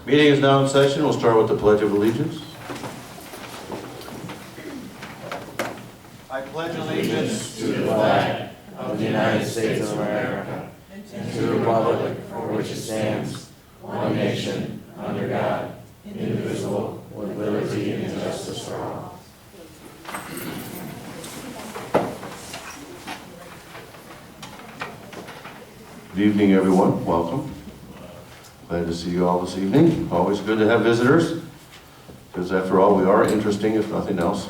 Meeting is now in session. We'll start with the Pledge of Allegiance. I pledge allegiance to the flag of the United States of America and to the republic for which it stands, one nation, under God, indivisible, with liberty and justice for all. Good evening, everyone. Welcome. Glad to see you all this evening. Always good to have visitors, because after all, we are interesting, if nothing else.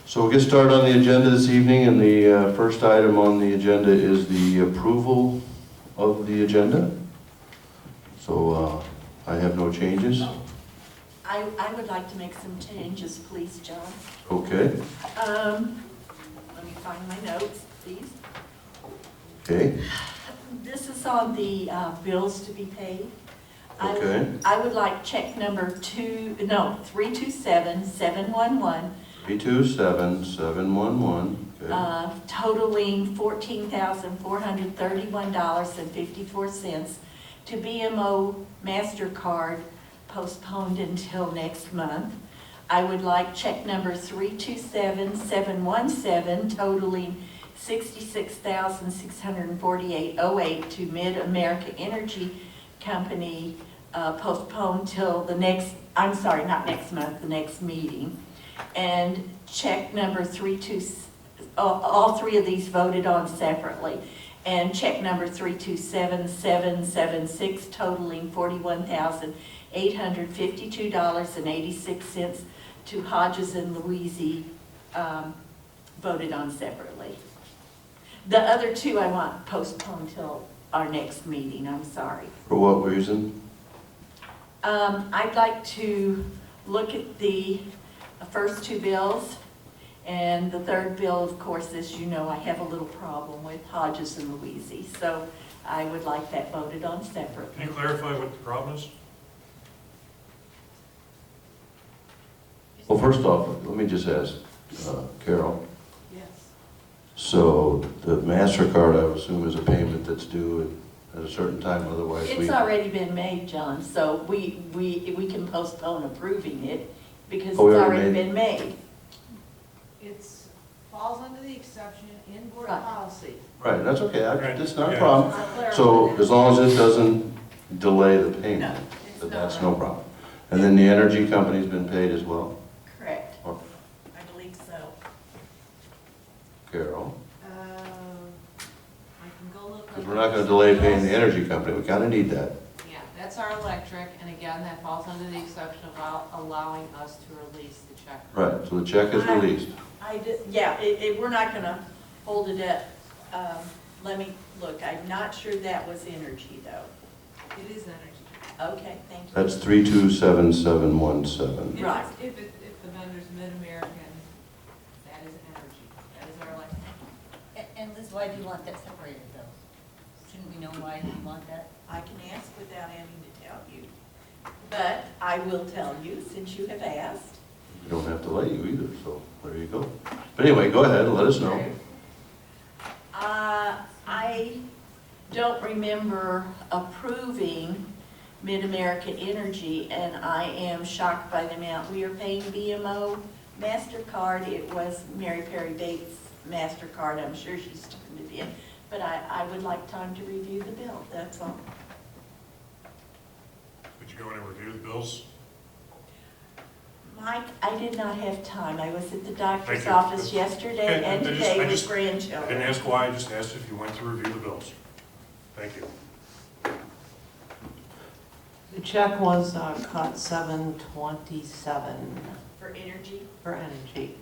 So we'll get started on the agenda this evening, and the first item on the agenda is the approval of the agenda. So I have no changes. I would like to make some changes, please, John. Okay. Let me find my notes, please. Okay. This is on the bills to be paid. Okay. I would like check number 327711, 327711. Okay. totaling $14,431.54 to BMO MasterCard, postponed until next month. I would like check number 327717, totaling $66,648.08 to Mid-America Energy Company, postponed till the next, not next month, the next meeting. And check number all three of these voted on separately. And check number 327776, totaling $41,852.86 to Hodges and Louisi, voted on separately. The other two I want postponed till our next meeting, I'm sorry. For what reason? I'd like to look at the first two bills, and the third bill, of course, as you know, I have a little problem with Hodges and Louisi, so I would like that voted on separately. Can you clarify what the problem is? Well, first off, let me just ask Carol. Yes. So the MasterCard, I would assume, is a payment that's due at a certain time, otherwise It's already been made, John, so we can postpone approving it because it's Oh, we already already made been made. It's, falls under the exception in board Right. policy. Right, that's okay, Right. that's not a Yeah. problem. I'll clarify So that. as long as it doesn't delay the No, payment, it's that's not. no problem. And then the energy company's been paid as well? Correct. Or I believe so. Carol? I can go look. Because we're not going to delay paying the energy company, we kind of need that. Yeah, that's our electric, and again, that falls under the exception of allowing us to release the check. Right, so the check is released. We're not gonna hold it up. Let me look, I'm not sure that was energy though. It is energy. Okay, thank you. That's 327717. Right. If the vendor's Mid-American, that is energy. That is our electric. And Liz, why do you want that separated though? Shouldn't we know why you want that? I can ask without having to tell you. But I will tell you since you have asked. We don't have to let you either, so there you go. But anyway, go ahead, let us know. I don't remember approving Mid-America Energy, and I am shocked by the amount we are paying BMO MasterCard. It was Mary Perry Bates MasterCard, I'm sure she's turned it in, but I would like time to review the bill, that's all. Did you go in and review the bills? Mike, I did not have time. I was at the Thank doctor's you. office yesterday Okay, and I just- today I with just- I grandchildren. didn't ask why, I just asked if you went to review the bills. Thank you. The check was cut 727 For energy? for energy.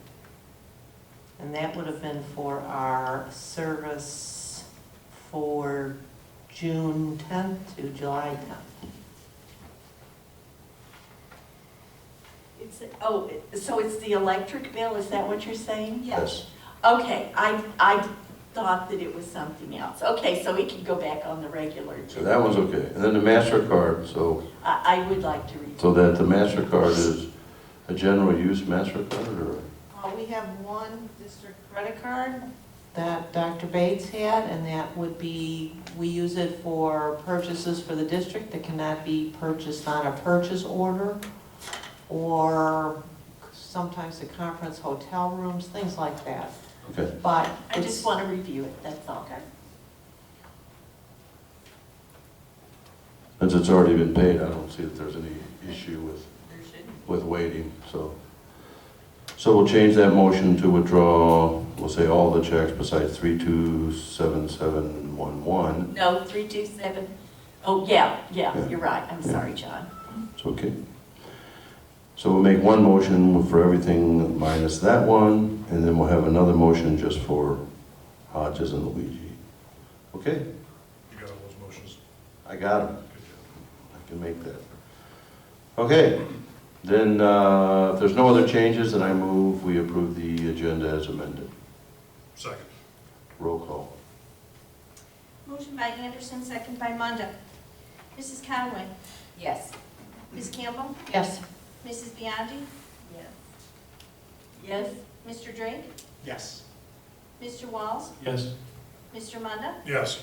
And that would have been for our service for June 10th to July 10th. So it's the electric bill, is that what you're saying? Yes. Okay, I thought that it was something else. Okay, so it can go back on the regular. So that one's okay. And then the MasterCard, so I would like to read. so that the MasterCard is a general use MasterCard, or? We have one district credit card, that Dr. Bates had, and that would be, we use it for purchases for the district that cannot be purchased on a purchase order, or sometimes the conference hotel rooms, things like that. Okay. But I it's, just want to review it, that's all. Since it's already been paid, I don't see that there's any issue There shouldn't. with waiting, so. So we'll change that motion to withdraw, we'll say all the checks besides 327711. No, 327, oh, yeah, Yeah. you're right, I'm sorry, John. It's okay. So we'll make one motion for everything minus that one, and then we'll have another motion just for Hodges and Luigi. Okay, You got all those motions? I got them. Good job. I can make that. Okay, then if there's no other changes, then I move we approve the agenda as amended. Second. Roll call. Motion by Anderson, second by Munda. Mrs. Conway. Yes. Ms. Campbell. yes, Mrs. Biondi. Yes. Yes? Mr. Drake. Yes. Mr. Walls. Yes. Mr. Munda. Yes.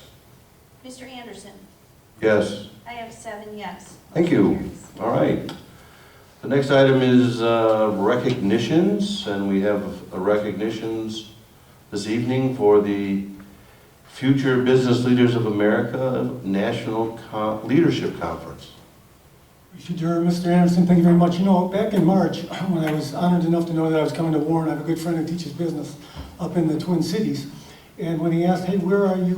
Mr. Anderson. Yes, I have 7 yes. thank you. All right. The next item is recognitions, and we have recognitions this evening for the Future Business Leaders of America National Leadership Conference. Mr. Anderson, thank you very much. You know, back in March, when I was honored enough to know that I was coming to Warren, I have a good friend who teaches business up in the Twin Cities. And when he asked, hey, where are you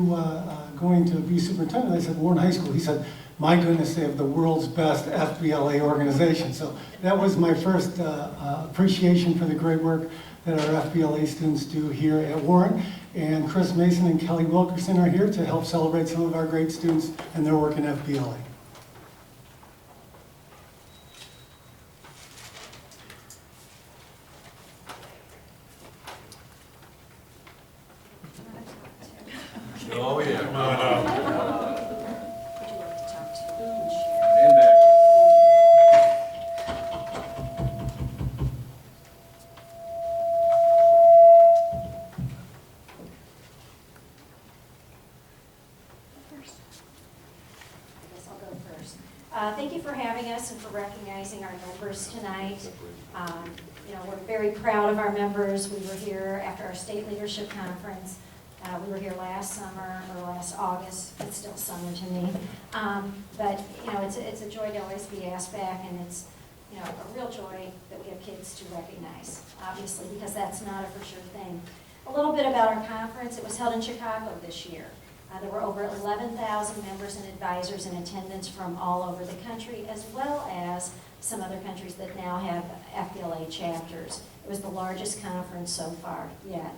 going to be superintendent? I said, Warren High School. He said, my goodness, they have the world's best FBLA organization. So that was my first appreciation for the great work that our FBLA students do here at Warren. And Chris Mason and Kelly Wilkerson are here to help celebrate some of our great students and their work in FBLA. Oh, yeah. Come on up. Would you like to talk to? And back. I guess I'll go first. Thank you for having us and for recognizing our members tonight. You know, we're very proud of our members. We were here after our state leadership conference. We were here last summer or last August. It's still summer to me. But you know, it's a joy to always be asked back, and it's, you know, a real joy that we have kids to recognize, obviously, because that's not a for sure thing. A little bit about our conference. It was held in Chicago this year. There were over 11,000 members and advisors in attendance from all over the country, as well as some other countries that now have FBLA chapters. It was the largest conference so far yet.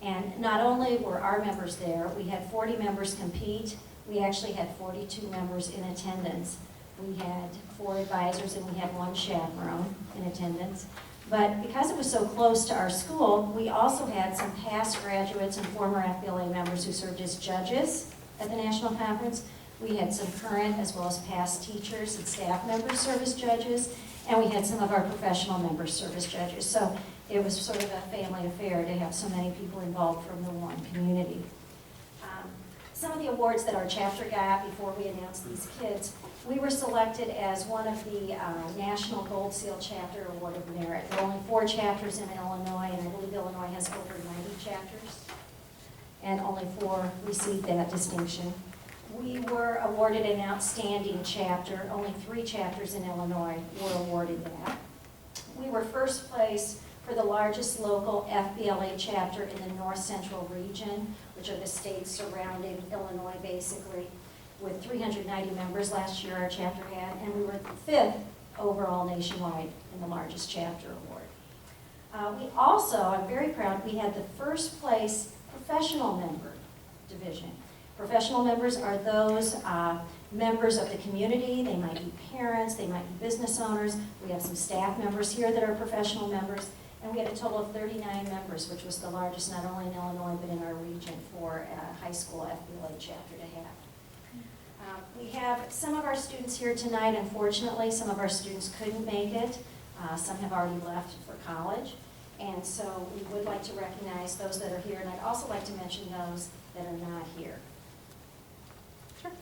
And not only were our members there, we had 40 members compete. We actually had 42 members in attendance. We had 4 advisors and we had 1 chaperone in attendance. But because it was so close to our school, we also had some past graduates and former FBLA members who served as judges at the national conference. We had some current as well as past teachers and staff members serve as judges, and we had some of our professional members serve as judges. So it was sort of a family affair to have so many people involved from the Warren community. Some of the awards that our chapter got before we announced these kids, we were selected as one of the National Gold Seal Chapter Award of Merit. There are only 4 chapters in Illinois, and I believe Illinois has over 90 chapters, and only 4 received that distinction. We were awarded an outstanding chapter. Only 3 chapters in Illinois were awarded that. We were first place for the largest local FBLA chapter in the North Central region, which are the states surrounding Illinois, basically, with 390 members last year our chapter had, and we were the 5th overall nationwide in the largest chapter award. We also, I'm very proud, we had the first place professional member division. Professional members are those members of the community. They might be parents, they might be business owners. We have some staff members here that are professional members. And we had a total of 39 members, which was the largest not only in Illinois but in our region for a high school FBLA chapter to have. We have some of our students here tonight. Unfortunately, some of our students couldn't make it. Some have already left for college. And so we would like to recognize those that are here, and I'd also like to mention those that are not here. Sure.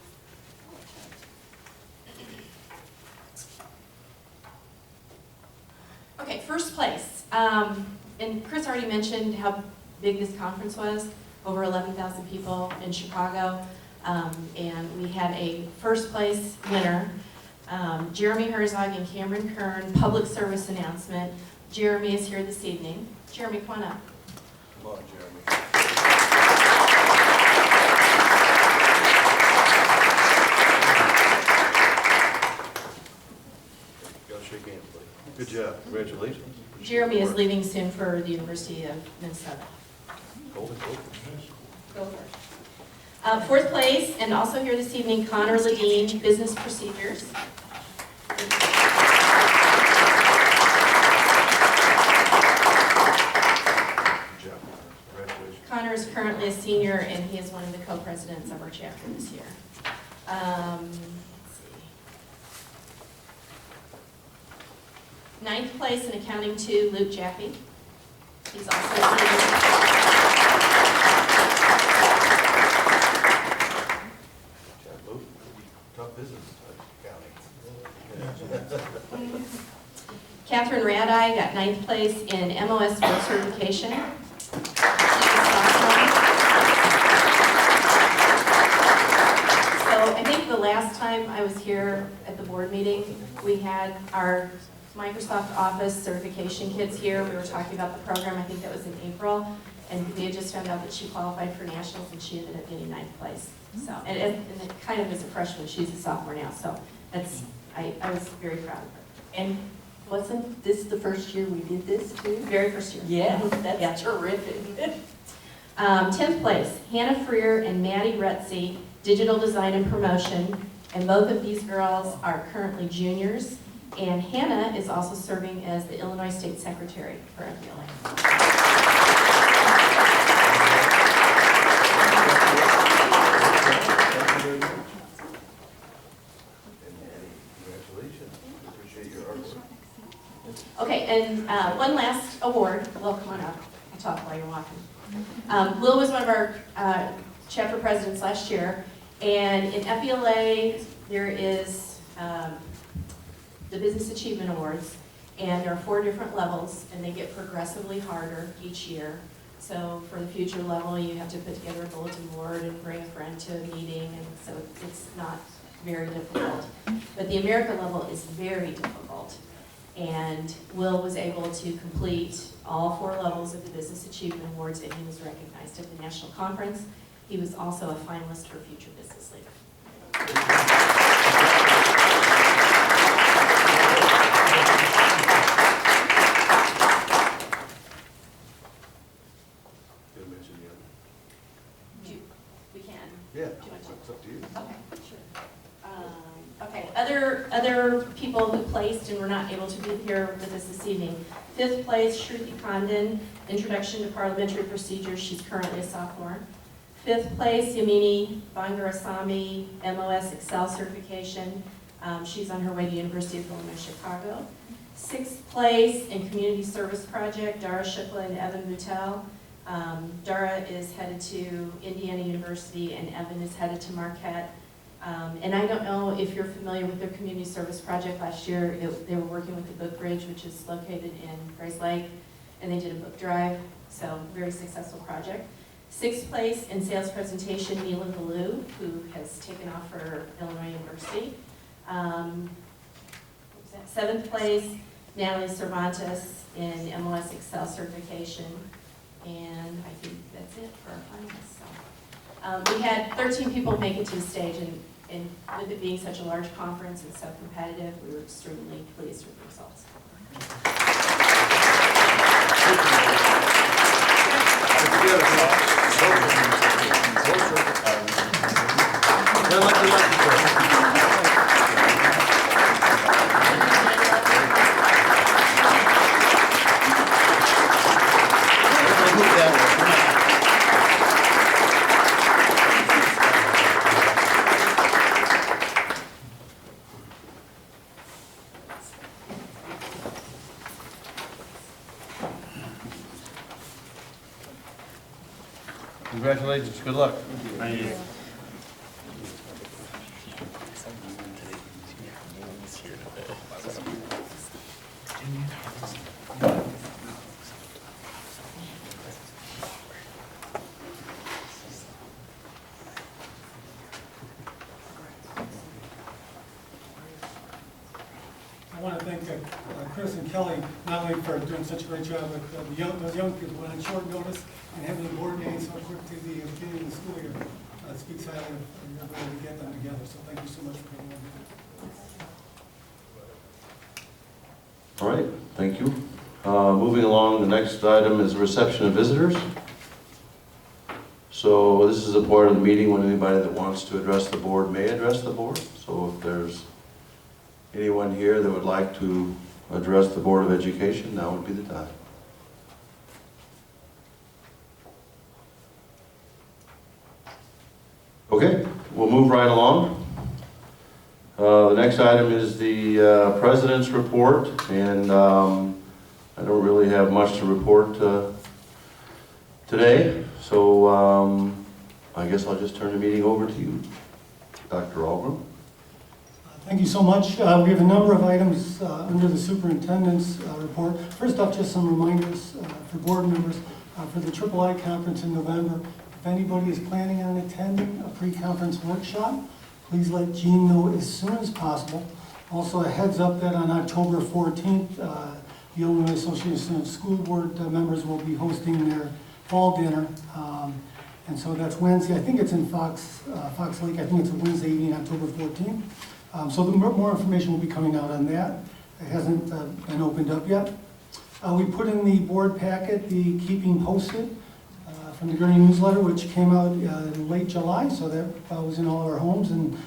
Okay, first place. And Chris already mentioned how big this conference was, over 11,000 people in Chicago. And we had a first place winner, Jeremy Herzog and Cameron Kern, public service announcement. Jeremy is here this evening. Jeremy, come on up. Come on, Jeremy. Go shake hands, buddy. Good job. Congratulations. Jeremy is leaving soon for the University of Minnesota. Go for it. Go for it. Fourth place, and also here this evening, Connor Ledeen, business procedures. Connor is currently a senior, and he is one of the co-presidents of our chapter this year. Let's see. Ninth place in accounting 2, Luke Jaffe. He's also a senior. Tough business, Catherine Radai got 9th place in MOS board certification. She's a sophomore. So I think the last time I was here at the board meeting, we had our Microsoft Office certification kids here. We were talking about the program, I think that was in April, and we had just found out that she qualified for nationals and she ended up getting 9th place. So, and it kind of is a freshman, she's a sophomore now, so that's, I was very proud of her. And wasn't this the first year we did this too? Very first year. Yeah, that's terrific. 10th place, Hannah Freer and Maddie Retzi, digital design and promotion, and both of these girls are currently juniors, and Hannah is also serving as the Illinois State Secretary for FBLA. Okay, and one last award. Will, come on up. I'll talk while you're walking. Will was one of our chapter presidents last year, and in FBLA there is the Business Achievement Awards, and there are 4 different levels, and they get progressively harder each year. So for the future level, you have to put together a bulletin board and bring a friend to a meeting, and so it's not very difficult. But the America level is very difficult. And Will was able to complete all 4 levels of the Business Achievement Awards, and he was recognized at the national conference. He was also a finalist for Future Business Leader. We can. Yeah, Do you want to? it's up to you. Okay, sure. Okay, other people who placed and were not able to be here with us this evening. 5th place, Shruti Condon, Introduction to Parliamentary Procedures. She's currently a sophomore. 5th place, Yamini Bangarasamy, MOS Excel certification. She's on her way to University of Illinois Chicago. 6th place in Community Service Project, Dara Shukla and Evan Mutel. Dara is headed to Indiana University and Evan is headed to Marquette. And I don't know if you're familiar with their community service project. Last year, they were working with the Book Bridge, which is located in Grace Lake, and they did a book drive, so very successful project. 6th place in sales presentation, Neelan Ballou, who has taken off for Illinois University. 7th place, Natalie Cervantes in MLS Excel certification, and I think that's it for our finalists. So, we had 13 people make it to the stage, and with it being such a large conference and so competitive, we were extremely pleased with the results. Congratulations, good luck. Thank you. I want to thank Chris and Kelly, not only for doing such a great job, but those young people on short notice and having the board meeting so quick to the beginning of the school year. It speaks highly of your ability to get them together, so thank you so much for being here. All right, thank you. Moving along, the next item is reception of visitors. So this is a part of the meeting when anybody that wants to address the board may address the board. So if there's anyone here that would like to address the Board of Education, now would be the time. Okay, we'll move right along. The next item is the President's report, and I don't really have much to report today, so I guess I'll just turn the meeting over to you, Dr. Algram. Thank you so much. We have a number of items under the superintendent's report. First off, just some reminders for board members for the III conference in November. If anybody is planning on attending a pre-conference workshop, please let Jean know as soon as possible. Also, a heads up that on October 14th, the Illinois Association of School Board members will be hosting their fall dinner. And so that's Wednesday. I think it's in Fox Lake. I think it's a Wednesday evening, October 14th. So more information will be coming out on that. It hasn't been opened up yet. We put in the board packet the Keeping Posted from the Gurney newsletter, which came out in late July, so that was in all our homes, and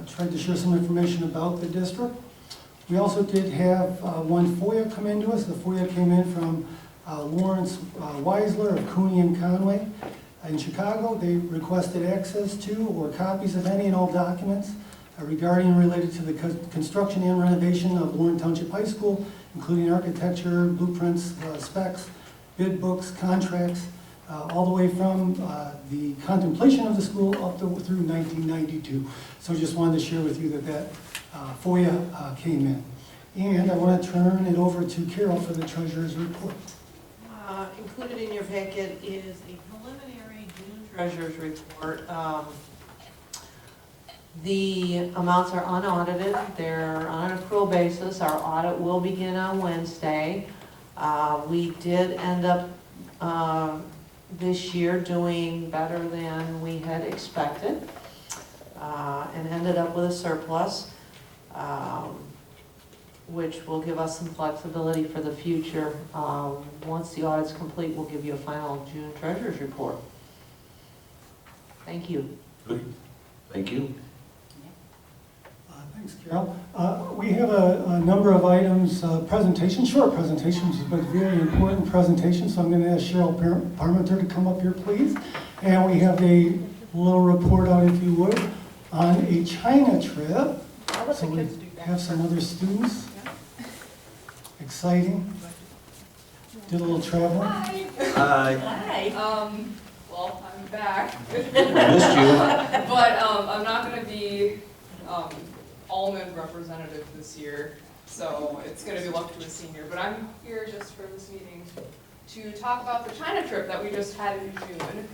tried to share some information about the district. We also did have one FOIA come into us. The FOIA came in from Lawrence Weisler of Cooney and Conway in Chicago. They requested access to or copies of any and all documents regarding and related to the construction and renovation of Warren Township High School, including architecture, blueprints, specs, bid books, contracts, all the way from the contemplation of the school up through 1992. So just wanted to share with you that FOIA came in. And I want to turn it over to Carol for the treasurer's report. Included in your packet is a preliminary June treasurer's report. The amounts are unaudited. They're on an accrual basis. Our audit will begin on Wednesday. We did end up this year doing better than we had expected and ended up with a surplus, which will give us some flexibility for the future. Once the audit's complete, we'll give you a final June treasurer's report. Thank you. Good. Thank you. Thanks, Carol. We have a number of items, presentations, short presentations, but very important presentations. So I'm going to ask Cheryl Parmenter to come up here, please. And we have a little report out, if you would, on a China trip. So we have some other students. Exciting. Did a little travel. Hi. Hi. Well, I'm back, Missed you. but I'm not going to be almond representative this year, so it's going to be left to a senior. But I'm here just for this meeting to talk about the China trip that we just had in June.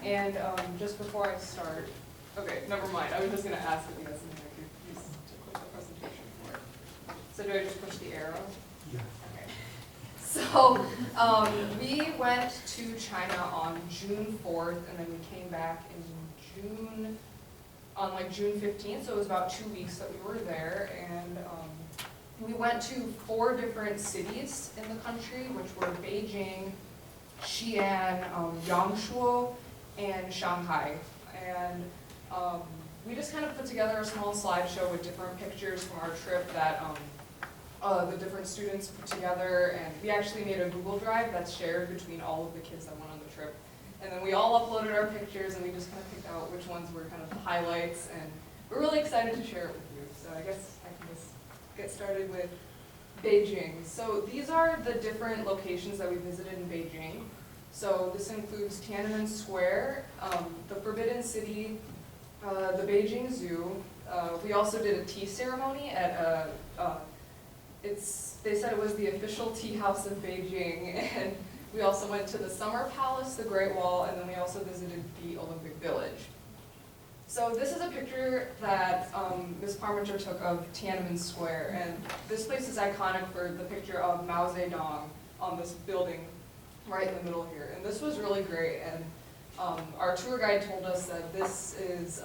And just before I start, okay, never mind. I was just going to ask if you guys something I could use to click the presentation for it. So do I just push the arrow? Yeah. Okay. So we went to China on June 4th, and then we came back in June, on like June 15th, so it was about 2 weeks that we were there, and we went to 4 different cities in the country, which were Beijing, Xi'an, Yangshuo, and Shanghai. And we just kind of put together a small slideshow with different pictures from our trip that the different students put together, and we actually made a Google Drive that's shared between all of the kids that went on the trip. And then we all uploaded our pictures, and we just kind of picked out which ones were kind of the highlights, and we're really excited to share it with you. So I guess I can just get started with Beijing. So these are the different locations that we visited in Beijing. So this includes Tiananmen Square, the Forbidden City, the Beijing Zoo. We also did a tea ceremony at they said it was the official tea house of Beijing, and we also went to the Summer Palace, the Great Wall, and then we also visited the Olympic Village. So this is a picture that Ms. Parmenter took of Tiananmen Square, and this place is iconic for the picture of Mao Zedong on this building right in the middle here. And this was really great, and our tour guide told us that this is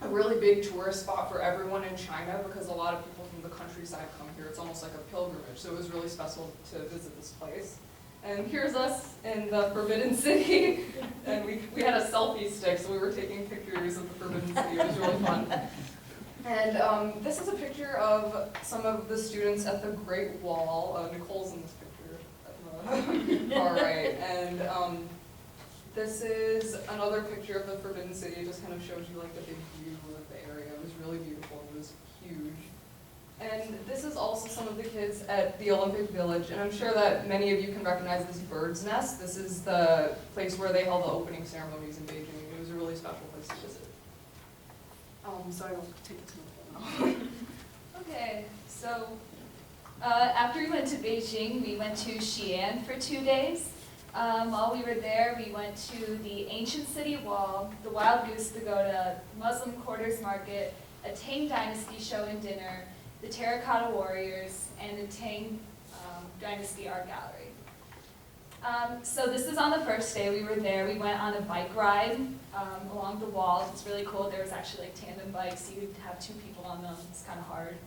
a really big tourist spot for everyone in China because a lot of people from the countryside come here. It's almost like a pilgrimage, so it was really special to visit this place. And here's us in the Forbidden City, and we had a selfie stick, so we were taking pictures of the Forbidden City. It was really fun. And this is a picture of some of the students at the Great Wall. Nicole's in this picture at the far right. And this is another picture of the Forbidden City. It just kind of shows you like the big view of the area. It was really beautiful. It was huge. And this is also some of the kids at the Olympic Village, and I'm sure that many of you can recognize this bird's nest. This is the place where they held the opening ceremonies in Beijing. It was a really special place to visit. So I will take it to Nicole now. Okay, so after we went to Beijing, we went to Xi'an for 2 days. While we were there, we went to the ancient city wall, the Wild Goose Pagoda, Muslim Quarters Market, a Tang Dynasty show and dinner, the Terracotta Warriors, and the Tang Dynasty Art Gallery. So this is on the first day we were there. We went on a bike ride along the walls. It's really cool. There was actually like tandem bikes. You could have 2 people on them. It's kind of hard.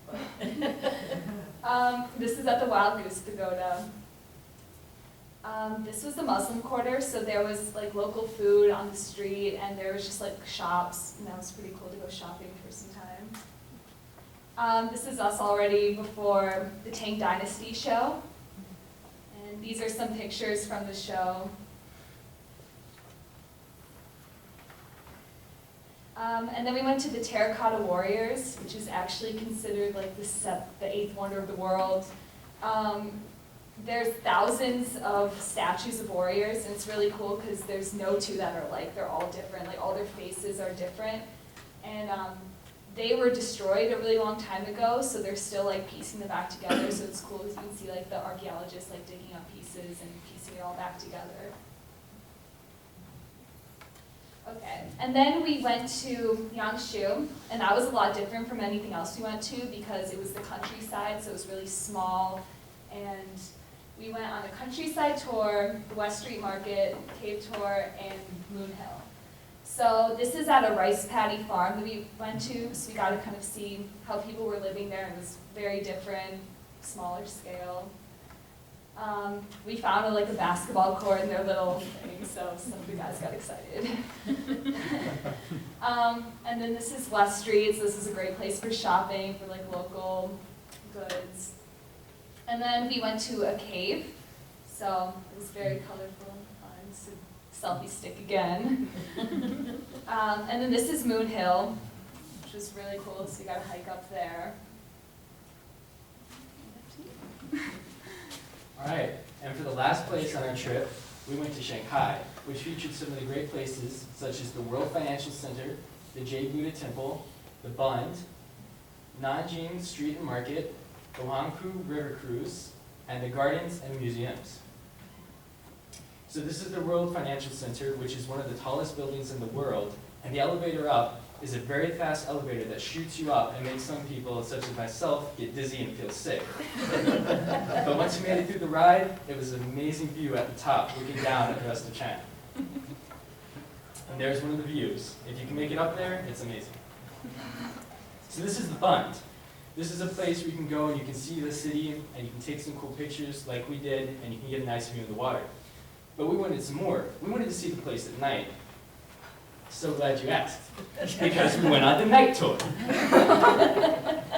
But this is at the Wild Goose Pagoda. This was the Muslim quarter, so there was like local food on the street, and there was just like shops, and that was pretty cool to go shopping for some time. This is us already before the Tang Dynasty show. And these are some pictures from the show. And then we went to the Terracotta Warriors, which is actually considered like the 8th wonder of the world. There's thousands of statues of warriors, and it's really cool because there's no 2 that are alike. They're all different. Like all their faces are different. And they were destroyed a really long time ago, so they're still like piecing them back together. So it's cool because you can see like the archaeologists like digging up pieces and piecing it all back together. Okay, and then we went to Yangshu, and that was a lot different from anything else we went to because it was the countryside, so it was really small. And we went on a countryside tour, the West Street Market, cave tour, and Moon Hill. So this is at a rice paddy farm that we went to, so we got to kind of see how people were living there. It was very different, smaller scale. We found like a basketball court in their little thing, so some of the guys got excited. And then this is West Street, so this is a great place for shopping, for like local goods. And then we went to a cave, so it was very colorful and fun. So selfie stick again. And then this is Moon Hill, which was really cool, so you got to hike up there. All right, and for the last place on our trip, we went to Shanghai, which featured some of the great places such as the World Financial Center, the Jade Buddha Temple, the Bund, Nanjing Street and Market, the Huangpu River Cruise, and the gardens and museums. So this is the World Financial Center, which is one of the tallest buildings in the world, and the elevator up is a very fast elevator that shoots you up and makes some people, such as myself, get dizzy and feel sick. But once you made it through the ride, it was an amazing view at the top, looking down at the rest of China. And there's one of the views. If you can make it up there, it's amazing. So this is the Bund. This is a place where you can go and you can see the city and you can take some cool pictures like we did, and you can get a nice view of the water. But we wanted some more. We wanted to see the place at night. So glad you asked, because we went on the night tour.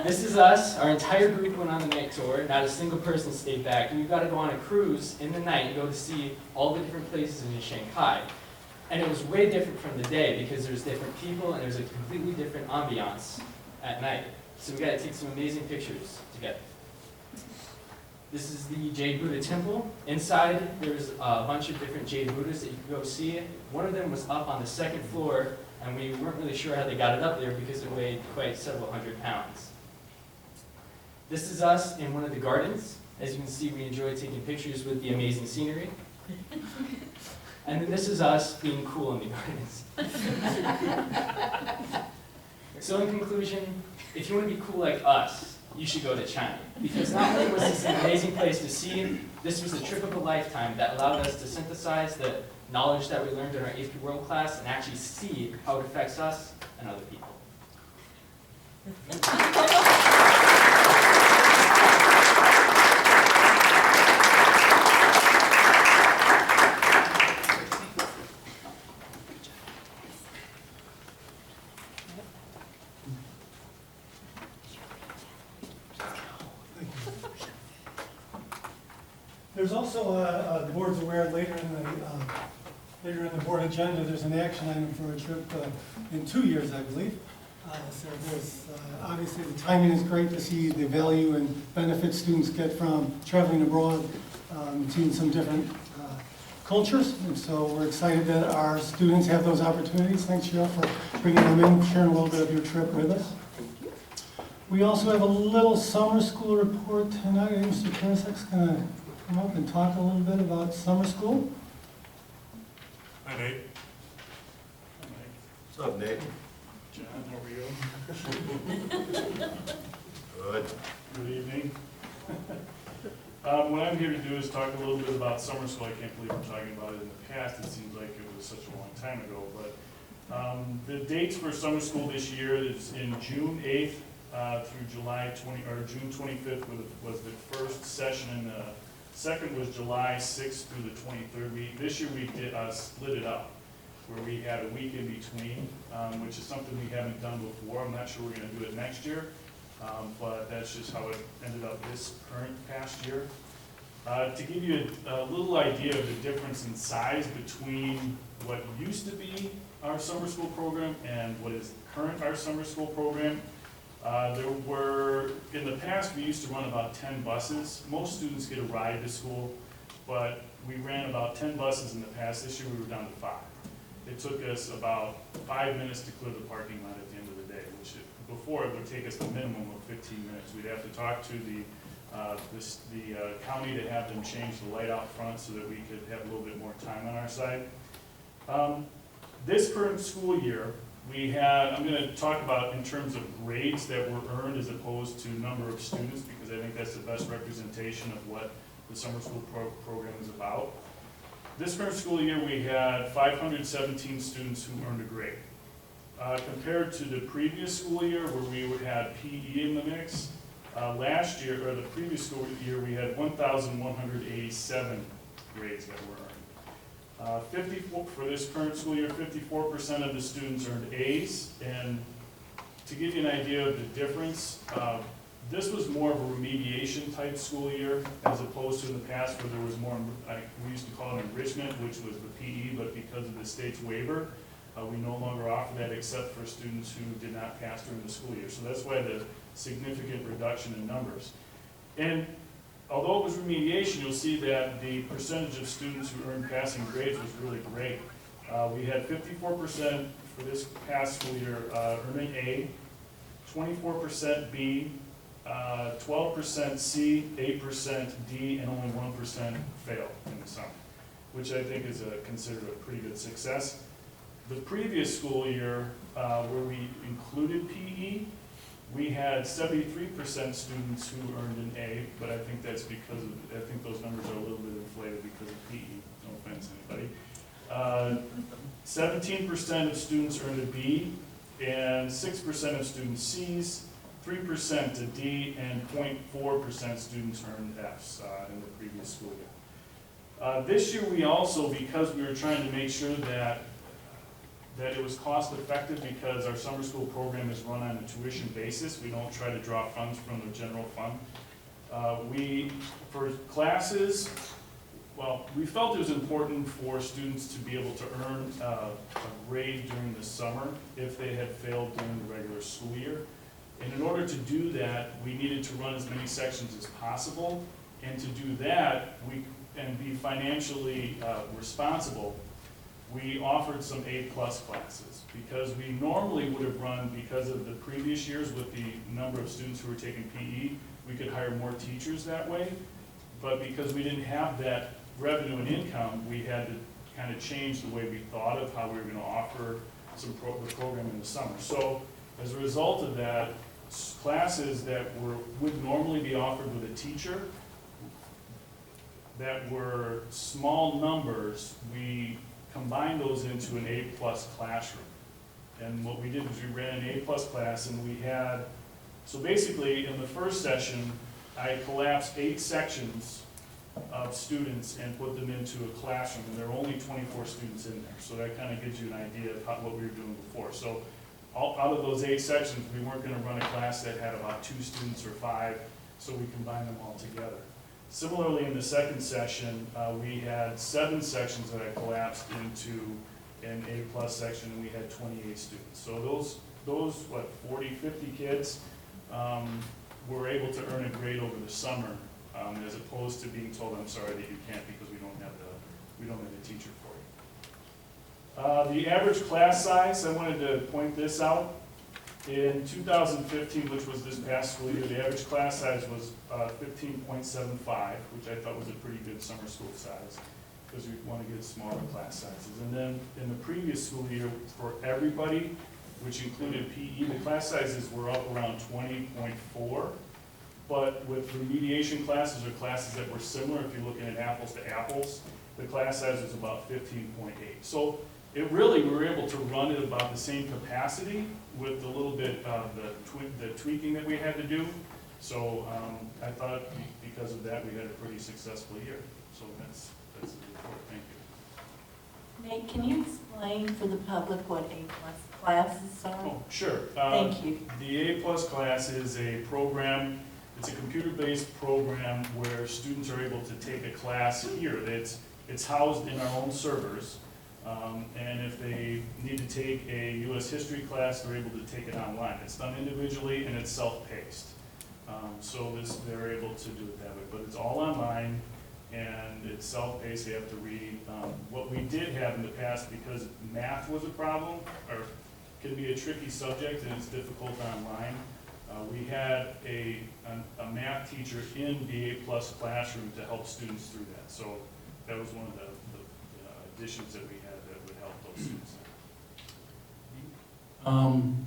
This is us. Our entire group went on the night tour. Not a single person stayed back. And we got to go on a cruise in the night and go to see all the different places in Shanghai. And it was way different from the day because there's different people and there's a completely different ambiance at night. So we got to take some amazing pictures together. This is the Jade Buddha Temple. Inside, there's a bunch of different Jade Buddhas that you can go see. One of them was up on the second floor, and we weren't really sure how they got it up there because it weighed quite several hundred pounds. This is us in one of the gardens. As you can see, we enjoy taking pictures with the amazing scenery. And then this is us being cool in the gardens. So in conclusion, if you want to be cool like us, you should go to China. Because not only was this an amazing place to see, this was a trip of a lifetime that allowed us to synthesize the knowledge that we learned in our AP World class and actually see how it affects us and other people. There's also, the board's aware, later in the board agenda, there's an action item for a trip in 2 years, I believe. So there's, obviously the timing is great to see the value and benefits students get from traveling abroad, seeing some different cultures. And so we're excited that our students have those opportunities. Thanks, Cheryl, for bringing them in, sharing a little bit of your trip with us. We also have a little summer school report tonight. Mr. Karasek's going to come up and talk a little bit about summer school. Hi, Nate. What's up, Nate? John, how are you? Good. Good evening. What I'm here to do is talk a little bit about summer school. I can't believe we're talking about it in the past. It seems like it was such a long time ago. But the dates for summer school this year is in June 8th through June 25th was the first session, and the second was July 6th through the 23rd week. This year we did split it up, where we had a week in between, which is something we haven't done before. I'm not sure we're going to do it next year, but that's just how it ended up this current past year. To give you a little idea of the difference in size between what used to be our summer school program and what is current our summer school program, in the past, we used to run about 10 buses. Most students get a ride to school, but we ran about 10 buses in the past. This year we were down to 5. It took us about 5 minutes to clear the parking lot at the end of the day, which before it would take us a minimum of 15 minutes. We'd have to talk to the county to have them change the light out front so that we could have a little bit more time on our side. This current school year, I'm going to talk about in terms of grades that were earned as opposed to number of students, because I think that's the best representation of what the summer school program is about. This current school year, we had 517 students who earned a grade. Compared to the previous school year, where we had PE in the mix, the previous school year, we had 1,187 grades that were earned. For this current school year, 54% of the students earned A's, and to give you an idea of the difference, this was more of a remediation type school year as opposed to in the past where there was more, we used to call it enrichment, which was the PE, but because of the state's waiver, we no longer offer that except for students who did not pass during the school year. So that's why the significant reduction in numbers. And although it was remediation, you'll see that the percentage of students who earned passing grades was really great. We had 54% for this past school year earning A, 24% B, 12% C, 8% D, and only 1% failed in the summer, which I think is considered a pretty good success. The previous school year, where we included PE, we had 73% students who earned an A, but I think that's because I think those numbers are a little bit inflated because of PE. No offense to anybody. 17% of students earned a B, and 6% of students C's, 3% a D, and 0.4% students earned F's in the previous school year. This year we also, because we were trying to make sure that it was cost effective, because our summer school program is run on a tuition basis. We don't try to draw funds from the general fund. For classes, we felt it was important for students to be able to earn a grade during the summer if they had failed during the regular school year. And in order to do that, we needed to run as many sections as possible. And to do that, and be financially responsible, we offered some A-plus classes, because we normally would have run, because of the previous years with the number of students who were taking PE, we could hire more teachers that way, but because we didn't have that revenue and income, we had to kind of change the way we thought of how we were going to offer the program in the summer. So as a result of that, classes that would normally be offered with a teacher, that were small numbers, we combined those into an A-plus classroom. And what we did was we ran an A-plus class, and we had, so basically in the first session, I collapsed 8 sections of students and put them into a classroom, and there were only 24 students in there. So that kind of gives you an idea of what we were doing before. So out of those 8 sections, we weren't going to run a class that had about 2 students or 5, so we combined them all together. Similarly, in the second session, we had 7 sections that I collapsed into an A-plus section, and we had 28 students. So those 40, 50 kids were able to earn a grade over the summer, as opposed to being told, I'm sorry that you can't because we don't have a teacher for you. The average class size, I wanted to point this out. In 2015, which was this past school year, the average class size was 15.75, which I thought was a pretty good summer school size, because we want to get smaller class sizes. And then in the previous school year, for everybody, which included PE, the class sizes were up around 20.4. But with remediation classes or classes that were similar, if you're looking at apples to apples, the class size was about 15.8. So we were able to run at about the same capacity with a little bit of the tweaking that we had to do. So I thought because of that, we had a pretty successful year. So that's the report. Thank you. Nate, can you explain for the public what A-plus classes are? Oh, sure. Thank you. The A-plus class is a program. It's a computer-based program where students are able to take a class here. It's housed in our own servers. And if they need to take a U.S. history class, they're able to take it online. It's done individually, and it's self-paced. So they're able to do it that way. But it's all online, and it's self-paced. They have to read. What we did have in the past, because math was a problem, or can be a tricky subject, and it's difficult online, we had a math teacher in the A-plus classroom to help students through that. So that was one of the additions that we had that would help those students.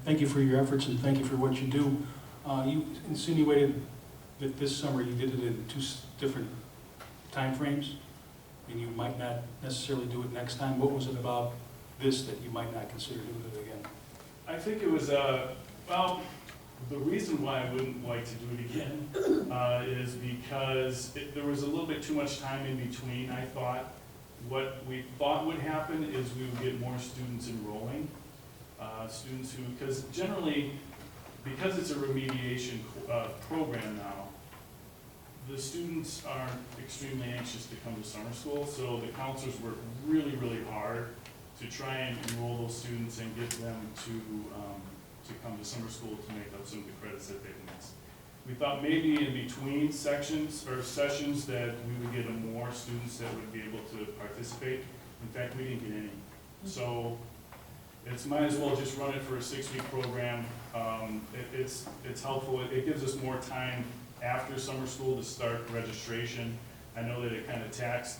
Thank you for your efforts, and thank you for what you do. You insinuated that this summer you did it in 2 different time frames, and you might not necessarily do it next time. What was it about this that you might not consider doing it again? I think it was, well, the reason why I wouldn't like to do it again is because there was a little bit too much time in between, I thought. What we thought would happen is we would get more students enrolling. Students who, because generally, because it's a remediation program now, the students aren't extremely anxious to come to summer school, so the counselors work really, really hard to try and enroll those students and get them to come to summer school to make up some of the credits that they've missed. We thought maybe in between sections or sessions that we would get more students that would be able to participate. In fact, we didn't get any. So it's might as well just run it for a 6-week program. It's helpful. It gives us more time after summer school to start registration. I know that it kind of taxed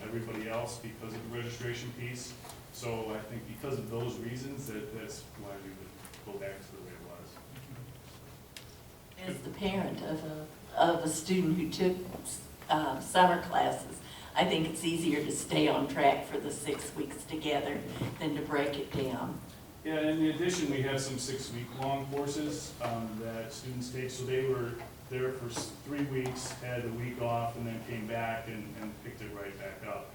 everybody else because of the registration piece. So I think because of those reasons, that's why we would go back to the way it was. As the parent of a student who took summer classes, I think it's easier to stay on track for the 6 weeks together than to break it down. Yeah, and in addition, we have some 6-week-long courses that students take. So they were there for 3 weeks, had a week off, and then came back and picked it right back up.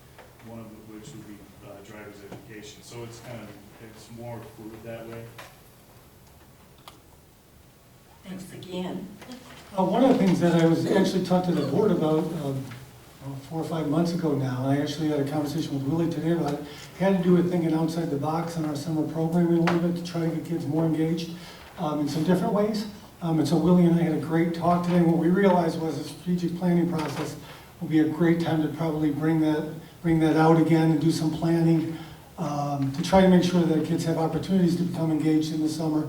One of which would be driver's education. So it's more fluid that way. Thanks again. One of the things that I was actually talked to the board about 4 or 5 months ago now, and I actually had a conversation with Willie today about it, had to do with thinking outside the box in our summer programming a little bit to try to get kids more engaged in some different ways. And so Willie and I had a great talk today, and what we realized was the strategic planning process will be a great time to probably bring that out again and do some planning to try to make sure that kids have opportunities to become engaged in the summer,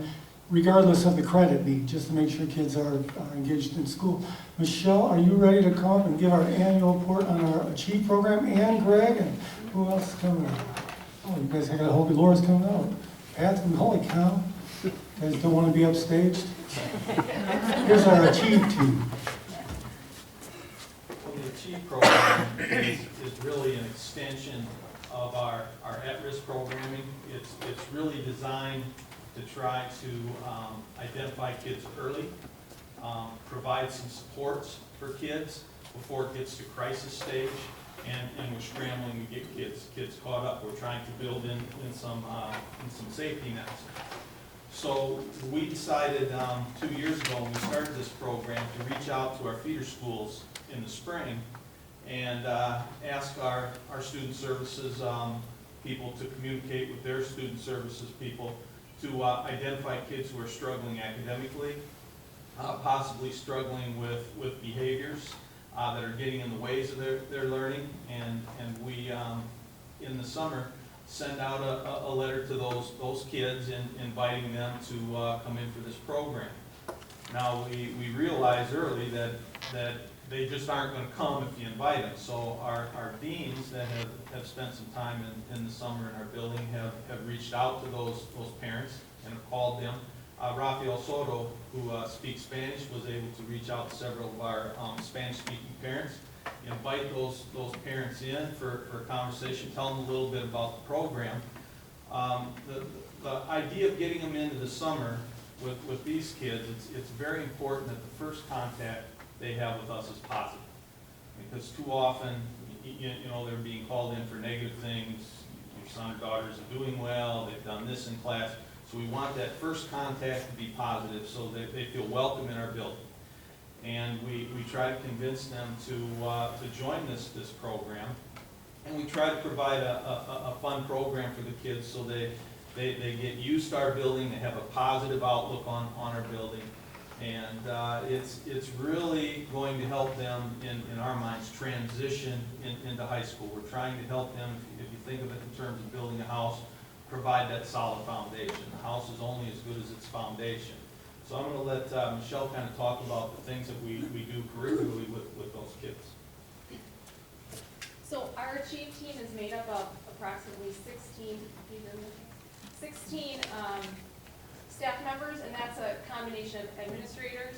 regardless of the credit need, just to make sure kids are engaged in school. Michelle, are you ready to come up and give our annual report on our Achieve program? And Greg, and who else is coming? Oh, you guys, I got to hope Laura's coming out. Pat, holy cow. You guys don't want to be upstaged? Here's our Achieve team. Well, the Achieve program is really an extension of our at-risk programming. It's really designed to try to identify kids early, provide some supports for kids before it gets to crisis stage, and we're scrambling to get kids caught up. We're trying to build in some safety nets. So we decided 2 years ago when we started this program to reach out to our feeder schools in the spring and ask our student services people to communicate with their student services people to identify kids who are struggling academically, possibly struggling with behaviors that are getting in the ways of their learning, and we, in the summer, send out a letter to those kids inviting them to come in for this program. Now, we realized early that they just aren't going to come if you invite them. So our deans that have spent some time in the summer in our building have reached out to those parents and have called them. Rafael Soto, who speaks Spanish, was able to reach out to several of our Spanish-speaking parents, invite those parents in for a conversation, tell them a little bit about the program. The idea of getting them into the summer with these kids, it's very important that the first contact they have with us is positive. Because too often, you know, they're being called in for negative things. Your son or daughters are doing well, they've done this in class. So we want that first contact to be positive so that they feel welcome in our building. And we try to convince them to join this program. And we try to provide a fun program for the kids so they get used to our building, they have a positive outlook on our building. And it's really going to help them, in our minds, transition into high school. We're trying to help them, if you think of it in terms of building a house, provide that solid foundation. The house is only as good as its foundation. So I'm going to let Michelle kind of talk about the things that we do curricularly with those kids. So our Achieve team is made up of approximately 16 staff members, and that's a combination of administrators,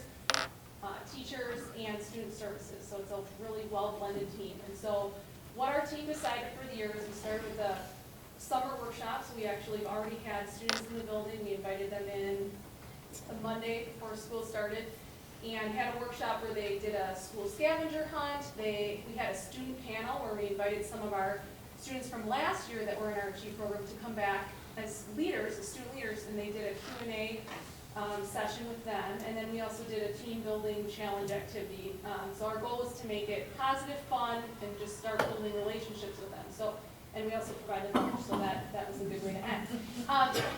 teachers, and student services. So it's a really well-blended team. And so what our team decided for the year is we started with the summer workshops. We actually have already had students in the building. We invited them in the Monday before school started and had a workshop where they did a school scavenger hunt. We had a student panel where we invited some of our students from last year that were in our Achieve program to come back as leaders, as student leaders, and they did a Q&A session with them. And then we also did a team building challenge activity. So our goal was to make it positive, fun, and just start building relationships with them. So, and we also provided lunch, so that was a good way to end.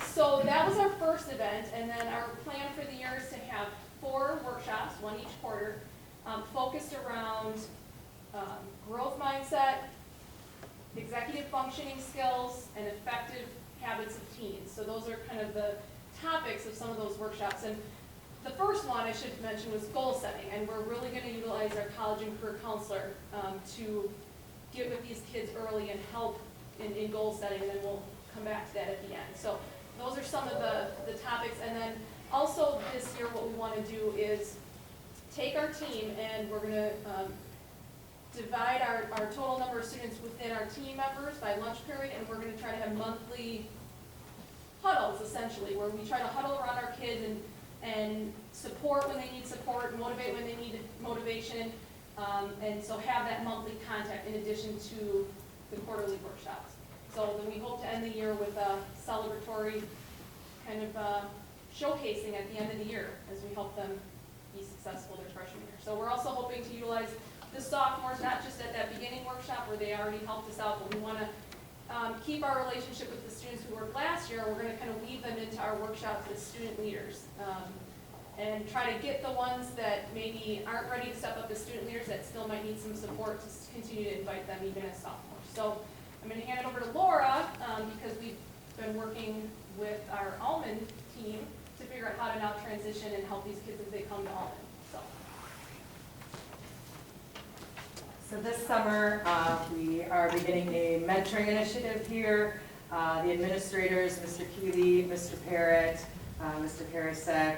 So that was our first event, and then our plan for the year is to have 4 workshops, one each quarter, focused around growth mindset, executive functioning skills, and effective habits of teens. So those are kind of the topics of some of those workshops. And the first one I should mention was goal setting, and we're really going to utilize our college and career counselor to get with these kids early and help in goal setting, and then we'll come back to that at the end. So those are some of the topics. And then also this year what we want to do is take our team, and we're going to divide our total number of students within our team members by lunch period, and we're going to try to have monthly huddles, essentially, where we try to huddle around our kids and support when they need support, motivate when they need motivation, and so have that monthly contact in addition to the quarterly workshops. So then we hope to end the year with a celebratory kind of showcasing at the end of the year as we help them be successful their freshman year. So we're also hoping to utilize the sophomores, not just at that beginning workshop where they already helped us out, but we want to keep our relationship with the students who worked last year. We're going to kind of weave them into our workshops as student leaders. and try to get the ones that maybe aren't ready to step up as student leaders that still might need some support to continue to invite them even as sophomores. So I'm going to hand it over to Laura because we've been working with our Almond team to figure out how to now transition and help these kids as they come to Almond. So this summer, we are beginning a mentoring initiative here. The administrators, Mr. Keeley, Mr. Parrott, Mr. Karasek,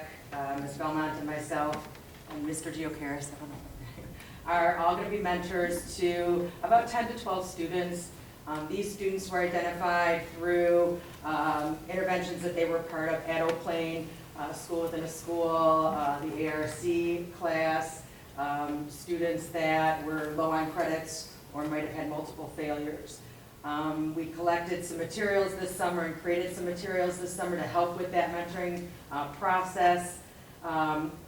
Ms. Belmont, and myself, and Mr. Geocaris, are all going to be mentors to about 10 to 12 students. These students were identified through interventions that they were part of at O'Plain, School Within a School, the ARC class, students that were low on credits or might have had multiple failures. We collected some materials this summer and created some materials this summer to help with that mentoring process.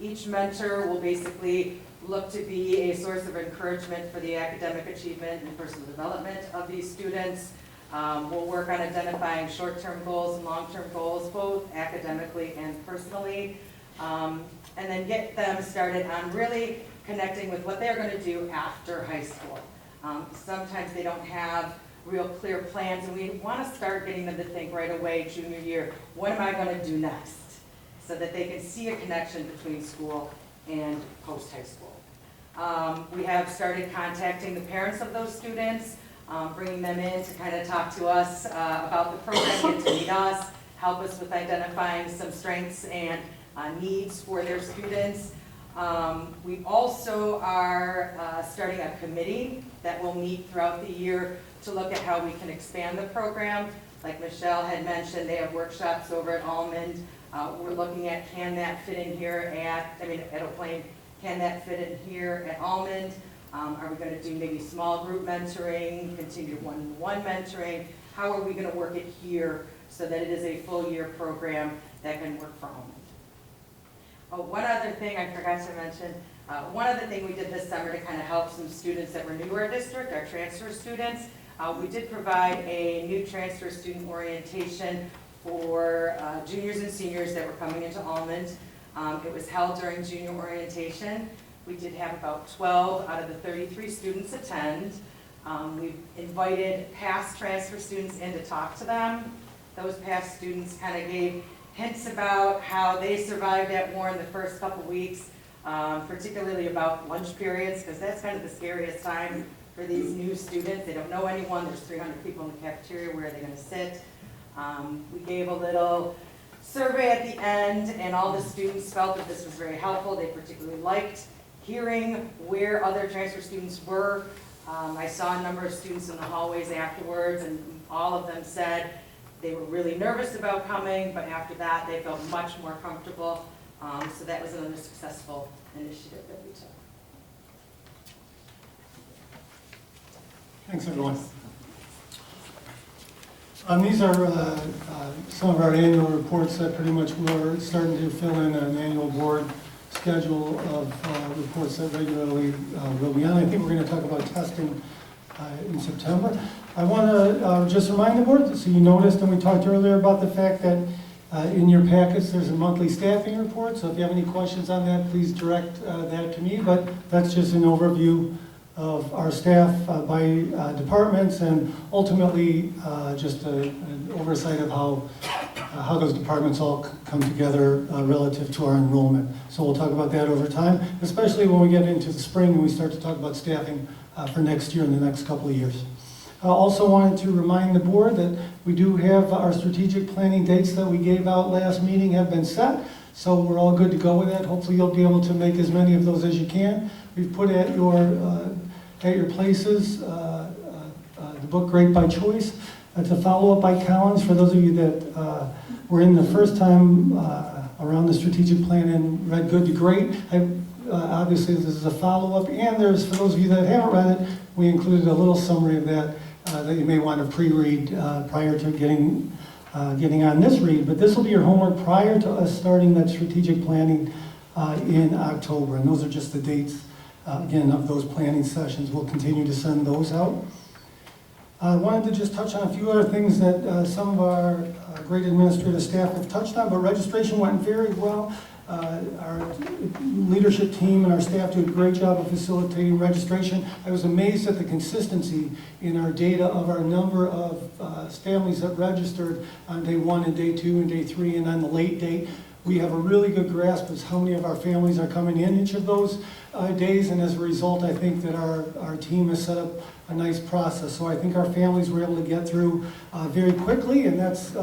Each mentor will basically look to be a source of encouragement for the academic achievement and personal development of these students. We'll work on identifying short-term goals and long-term goals, both academically and personally, and then get them started on really connecting with what they're going to do after high school. Sometimes they don't have real clear plans, and we want to start getting them to think right away, junior year, what am I going to do next? So that they can see a connection between school and post-high school. We have started contacting the parents of those students, bringing them in to kind of talk to us about the program, get to meet us, help us with identifying some strengths and needs for their students. We also are starting a committee that will meet throughout the year to look at how we can expand the program. Like Michelle had mentioned, they have workshops over at Almond. We're looking at, can that fit in here at O'Plain, can that fit in here at Almond? Are we going to do maybe small group mentoring, continue one-on-one mentoring? How are we going to work it here so that it is a full year program that can work for Almond? Oh, one other thing I forgot to mention, one other thing we did this summer to kind of help some students that were new to our district, our transfer students, we did provide a new transfer student orientation for juniors and seniors that were coming into Almond. It was held during junior orientation. We did have about 12 out of the 33 students attend. We've invited past transfer students in to talk to them. Those past students kind of gave hints about how they survived at Warren the first couple weeks, particularly about lunch periods, because that's kind of the scariest time for these new students. They don't know anyone. There's 300 people in the cafeteria. Where are they going to sit? We gave a little survey at the end, and all the students felt that this was very helpful. They particularly liked hearing where other transfer students were. I saw a number of students in the hallways afterwards, and all of them said they were really nervous about coming, but after that they felt much more comfortable. So that was another successful initiative that we took. Thanks, everyone. These are some of our annual reports that pretty much we're starting to fill in an annual board schedule of reports that regularly will be on. I think we're going to talk about testing in September. I want to just remind the board, so you noticed and we talked earlier about the fact that in your packets there's a monthly staffing report, so if you have any questions on that, please direct that to me, but that's just an overview of our staff by departments and ultimately just an oversight of how those departments all come together relative to our enrollment. So we'll talk about that over time, especially when we get into the spring and we start to talk about staffing for next year and the next couple of years. I also wanted to remind the board that we do have our strategic planning dates that we gave out last meeting have been set, so we're all good to go with that. Hopefully you'll be able to make as many of those as you can. We've put at your places the book Great by Choice. It's a follow-up by Collins for those of you that were in the first time around the strategic plan and read Good to Great. Obviously this is a follow-up, and there's, for those of you that haven't read it, we included a little summary of that that you may want to pre-read prior to getting on this read. But this will be your homework prior to us starting that strategic planning in October, and those are just the dates again of those planning sessions. We'll continue to send those out. I wanted to just touch on a few other things that some of our great administrative staff have touched on, but registration went very well. Our leadership team and our staff do a great job of facilitating registration. I was amazed at the consistency in our data of our number of families that registered on day 1 and day 2 and day 3 and on the late date. We have a really good grasp of how many of our families are coming in each of those days, and as a result, I think that our team has set up a nice process. So I think our families were able to get through very quickly, and that's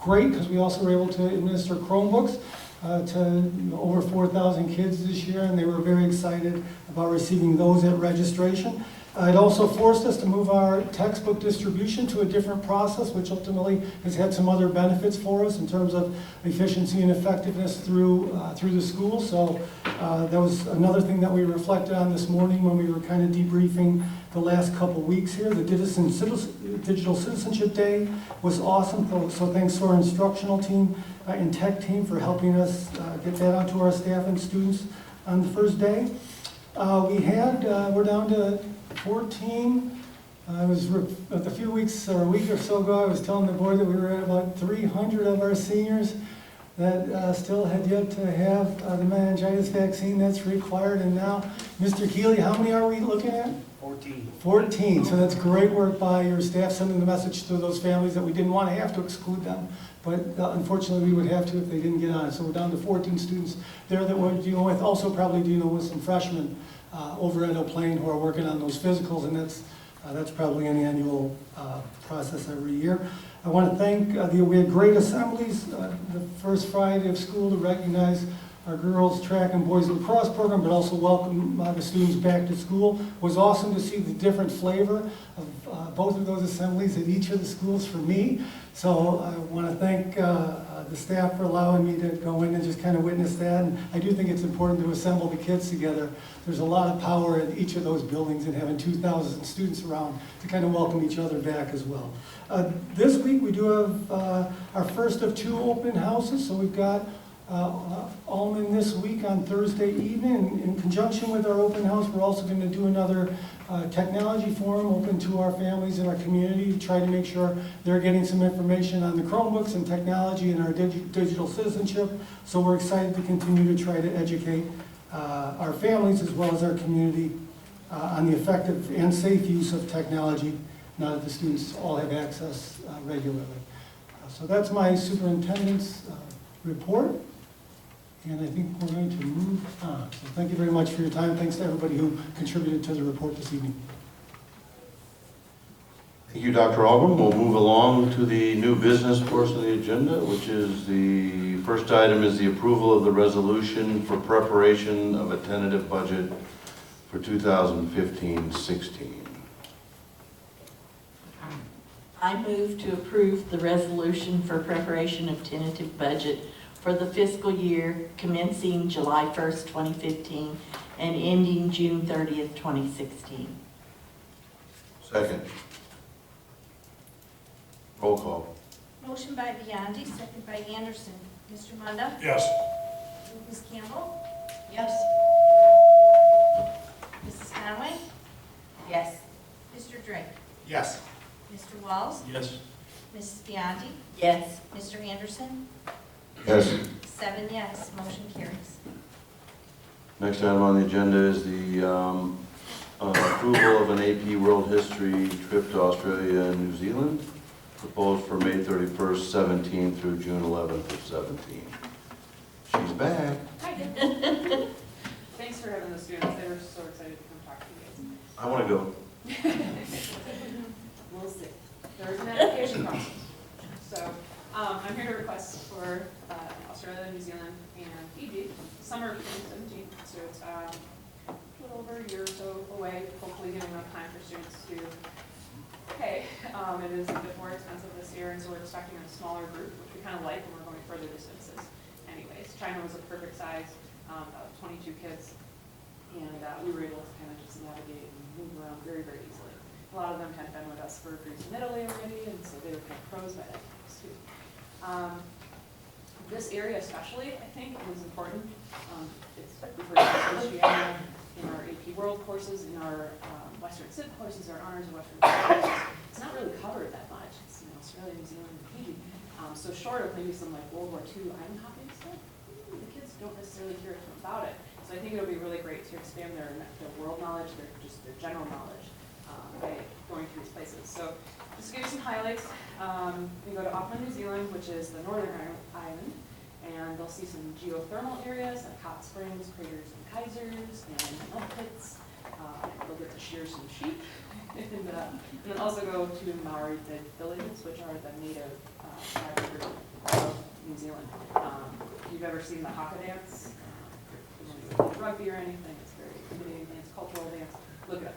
great because we also were able to administer Chromebooks to over 4,000 kids this year, and they were very excited about receiving those at registration. It also forced us to move our textbook distribution to a different process, which ultimately has had some other benefits for us in terms of efficiency and effectiveness through the school. So that was another thing that we reflected on this morning when we were kind of debriefing the last couple weeks here. The Digital Citizenship Day was awesome, so thanks to our instructional team and tech team for helping us get that out to our staff and students on the first day. We're down to 14. I was a few weeks or a week or so ago, I was telling the board that we were at about 300 of our seniors that still had yet to have the meningitis vaccine that's required. And now, Mr. Keeley, how many are we looking at? 14. 14. So that's great work by your staff sending the message to those families that we didn't want to have to exclude them. But unfortunately, we would have to if they didn't get on it. So we're down to 14 students there that we're dealing with. Also probably dealing with some freshmen over at O'Plain who are working on those physicals, and that's probably an annual process every year. I want to thank, we had great assemblies the first Friday of school to recognize our girls track and boys lacrosse program, but also welcome the students back to school. It was awesome to see the different flavor of both of those assemblies at each of the schools for me. So I want to thank the staff for allowing me to go in and just kind of witness that. And I do think it's important to assemble the kids together. There's a lot of power in each of those buildings and having 2,000 students around to kind of welcome each other back as well. This week we do have our first of 2 open houses. So we've got Allman this week on Thursday evening. In conjunction with our open house, we're also going to do another technology forum open to our families in our community to try to make sure they're getting some information on the Chromebooks and technology and our digital citizenship. So we're excited to continue to try to educate our families as well as our community on the effective and safe use of technology now that the students all have access regularly. So that's my superintendent's report. And I think we're going to move on. So thank you very much for your time. Thanks to everybody who contributed to the report this evening. Thank you, Dr. Albrum. We'll move along to the new business portion of the agenda, which is the first item is the approval of the resolution for preparation of a tentative budget for 2015-16. I move to approve the resolution for preparation of tentative budget for the fiscal year commencing July 1st, 2015 and ending June 30th, 2016. Second. Roll call. Motion by Biondi, second by Anderson. Mr. Munda? Yes. Ms. Campbell? Yes. Mrs. Conway? Yes. Mr. Drake? Yes. Mr. Walls? Yes. Mrs. Biondi? Yes. Mr. Anderson? Yes. 7 yes, motion carries. Next item on the agenda is the approval of an AP World History trip to Australia and New Zealand, proposed for May 31st, 17 through June 11th of 17. She's back. Hi. Thanks for having the students. They were so excited to come talk to you guys. I want to go. We'll see. There's an application process. So I'm here to request for Australia, New Zealand, and Fiji, summer of 2017. So it's a little over a year or so away, hopefully giving enough time for students to pay. It is a bit more expensive this year, and so we're expecting a smaller group, which we kind of like when we're going further distances. Anyways, China was a perfect size, about 22 kids, and we were able to kind of just navigate and move around very, very easily. A lot of them had been with us for Greece and Italy already, and so they were kind of pros by that time too. This area especially, I think, is important. We've heard about Oceania in our AP World courses, in our Western Civ courses, our honors and Western Civ courses. It's not really covered that much. It's Australia, New Zealand, and Fiji. So short of maybe some like World War II item hopping stuff, the kids don't necessarily hear about it. So I think it would be really great to expand their world knowledge, their general knowledge by going through these places. So just to give you some highlights, we go to Auckland, New Zealand, which is the northern island, and they'll see some geothermal areas like hot springs, craters, and geysers, and mud pits. They'll get to shear some sheep, and then also go to Maori villages, which are the native tribal group of New Zealand. If you've ever seen the haka dance, rugby or anything, it's very intimidating dance, cultural dance. Look it up.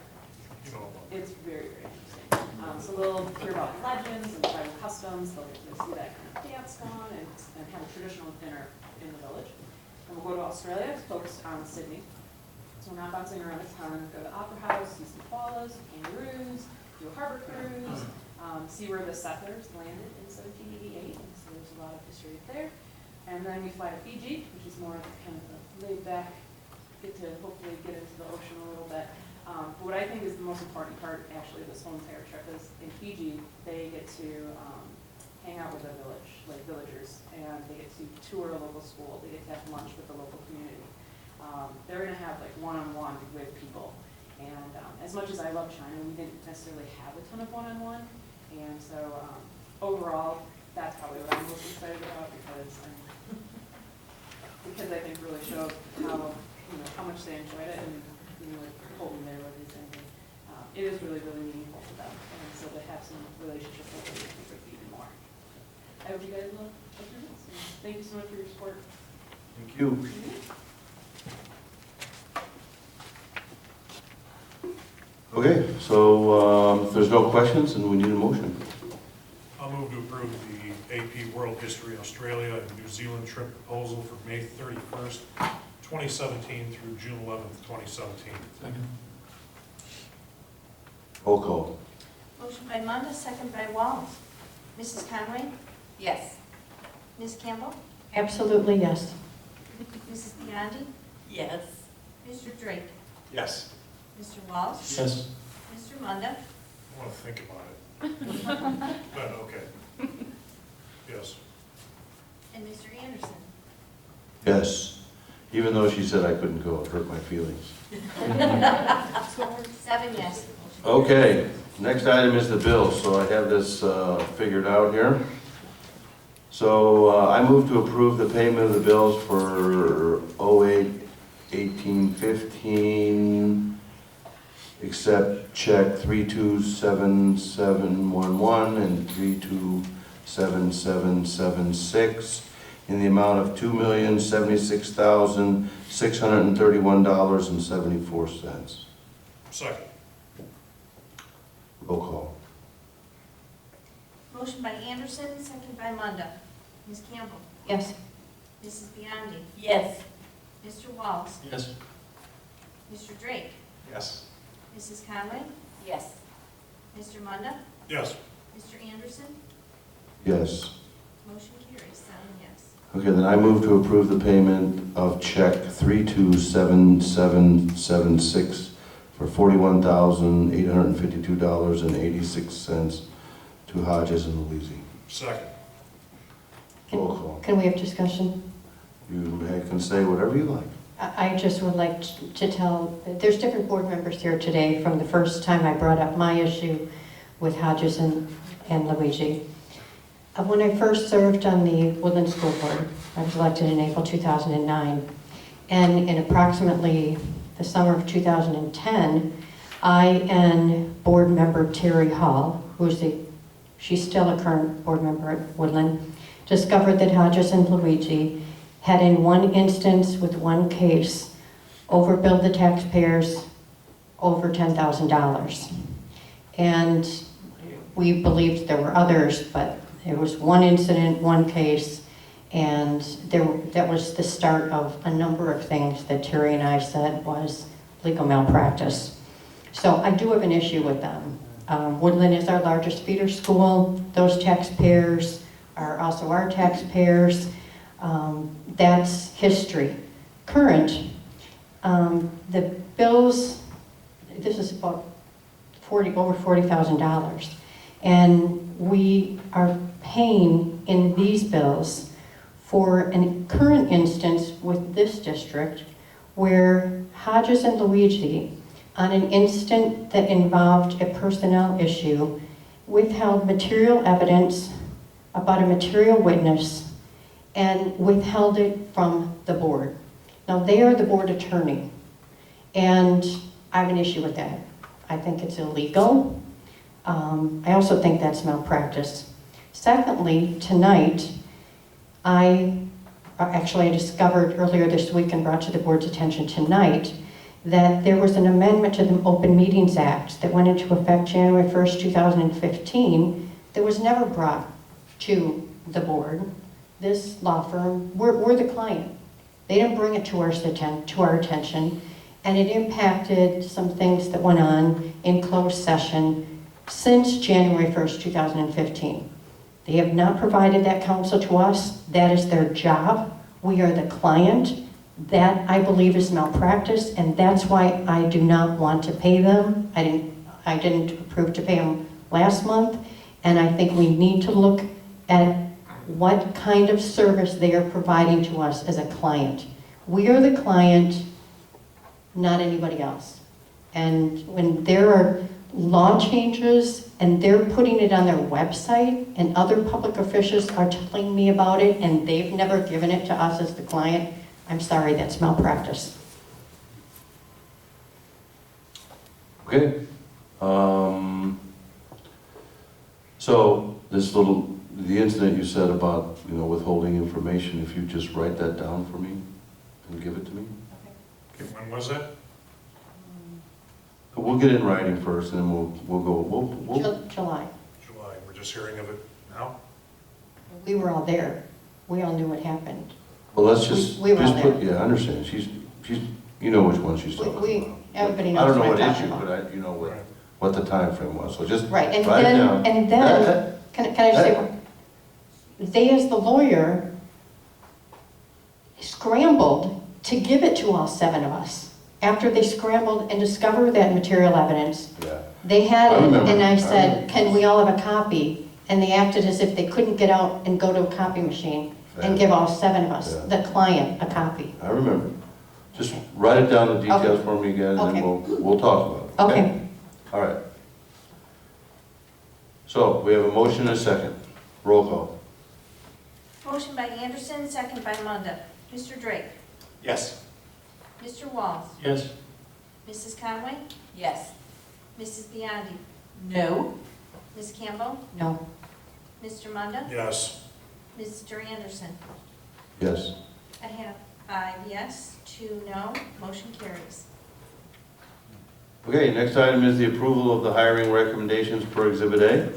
It's very, very interesting. So they'll hear about legends and tribal customs. They'll get to see that kind of dance going on and have a traditional dinner in the village. And we'll go to Australia, focused on Sydney. So we're not bouncing around a ton. Go to the Opera House, see some koalas, kangaroos, do a harbor cruise, see where the settlers landed in 1788. So there's a lot of history there. And then we fly to Fiji, which is more kind of a laid back, get to hopefully get into the ocean a little bit. But what I think is the most important part, actually, of this whole entire trip is in Fiji, they get to hang out with the village, like villagers, and they get to tour a local school. They get to have lunch with the local community. They're going to have like one-on-one with people. And as much as I love China, we didn't necessarily have a ton of one-on-one. And so overall, that's probably what I'm most excited about because I think really showed how much they enjoyed it, and like Colton there was saying, it is really, really meaningful to them. And so to have some relationship with them, I think would be even more. I hope you guys will approve this. Thank you so much for your support. Thank you. Okay, so if there's no questions, then we need a motion. I'll move to approve the AP World History Australia and New Zealand trip proposal for May 31st, 2017 through June 11th, 2017. Second. Roll call. Motion by Munda, second by Walls. Mrs. Conway? Yes. Ms. Campbell? Absolutely, yes. Mrs. Biondi? Yes. Mr. Drake? Yes. Mr. Walsh? Yes. Mr. Munda? I want to think about it. But okay. Yes. And Mr. Anderson? Yes. Even though she said I couldn't go, it hurt my feelings. 7 yes. Okay, next item is the bills. So I have this figured out here. So I move to approve the payment of the bills for 08-18-15, except check 327711 and 327776 in the amount of $2,076,631.74. Second. Roll call. Motion by Anderson, second by Munda. Ms. Campbell? Yes. Mrs. Biondi? Yes. Mr. Walsh? Yes. Mr. Drake? Yes. Mrs. Conway? Yes. Mr. Munda? Yes. Mr. Anderson? Yes. Motion carries, 7 yes. Okay, then I move to approve the payment of check 327776 for $41,852.86 to Hodges and Louisi. Second. Roll call. Can we have discussion? You can say whatever you like. I just would like to tell, there's different board members here today from the first time I brought up my issue with Hodges and Luigi. When I first served on the Woodland School Board, I was elected in April 2009, and in approximately the summer of 2010, I and board member Terry Hall, she's still a current board member at Woodland, discovered that Hodges and Luigi had in one instance with one case overbilled the taxpayers over $10,000. And we believed there were others, but there was one incident, one case, and that was the start of a number of things that Terry and I said was legal malpractice. So I do have an issue with them. Woodland is our largest feeder school. Those taxpayers are also our taxpayers. That's history. Current, the bills, this is about over $40,000. And we are paying in these bills for a current instance with this district where Hodges and Luigi, on an incident that involved a personnel issue, withheld material evidence about a material witness and withheld it from the board. Now, they are the board attorney, and I have an issue with that. I think it's illegal. I also think that's malpractice. Secondly, tonight, I discovered earlier this week and brought to the board's attention tonight that there was an amendment to the Open Meetings Act that went into effect January 1st, 2015, that was never brought to the board. This law firm, we're the client. They didn't bring it to our attention, and it impacted some things that went on in closed session since January 1st, 2015. They have not provided that counsel to us. That is their job. We are the client. That, I believe, is malpractice, and that's why I do not want to pay them. I didn't approve to pay them last month, and I think we need to look at what kind of service they are providing to us as a client. We are the client, not anybody else. And when there are law changes and they're putting it on their website and other public officials are telling me about it and they've never given it to us as the client, I'm sorry, that's malpractice. Okay. So the incident you said about, withholding information, if you just write that down for me and give it to me. Okay, when was that? We'll get it in writing first, and then we'll July. July. We're just hearing of it now? We were all there. We all knew what happened. Well, let's just, We were all there. yeah, I understand. She's, you know which one she's talking about. Everybody I knows don't know what what I'm issue, talking about. but you know what the time frame was. So just Right, and write it down. then, can I just say, they as the lawyer scrambled to give it to all 7 of us. After they scrambled and discovered that material evidence, Yeah. they had I it, remember. and I I said, remember. can we all have a copy? And they acted as if they couldn't get out and go to a copy machine and give all 7 of us, Yeah. the client, a copy. I remember. Just write it down, the details for me again, and Okay. then we'll talk about it. Okay. All right. So, we have a motion and a second. Roll call. Motion by Anderson, second by Munda. Mr. Drake? Yes. Mr. Walls? Yes. Mrs. Conway? Yes. Mrs. Biondi? No. Ms. Campbell? No. Mr. Munda? Yes. Mr. Anderson? Yes. I have 5 yes, 2 no. Motion carries. Okay, next item is the approval of the hiring recommendations per Exhibit A.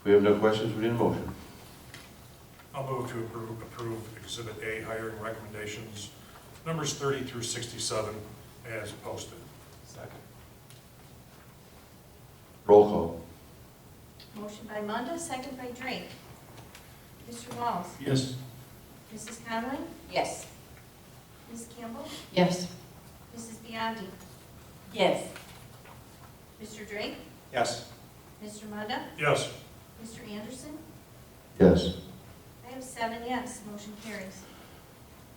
If we have no questions, we need a motion. I'll move to approve Exhibit A hiring recommendations, numbers 30 through 67, as posted. Second. Roll call. Motion by Munda, second by Drake. Mr. Walls? Yes. Mrs. Conway? Yes. Ms. Campbell? Yes. Mrs. Biondi? Yes. Mr. Drake? Yes. Mr. Munda? Yes. Mr. Anderson? Yes. I have 7 yes. Motion carries.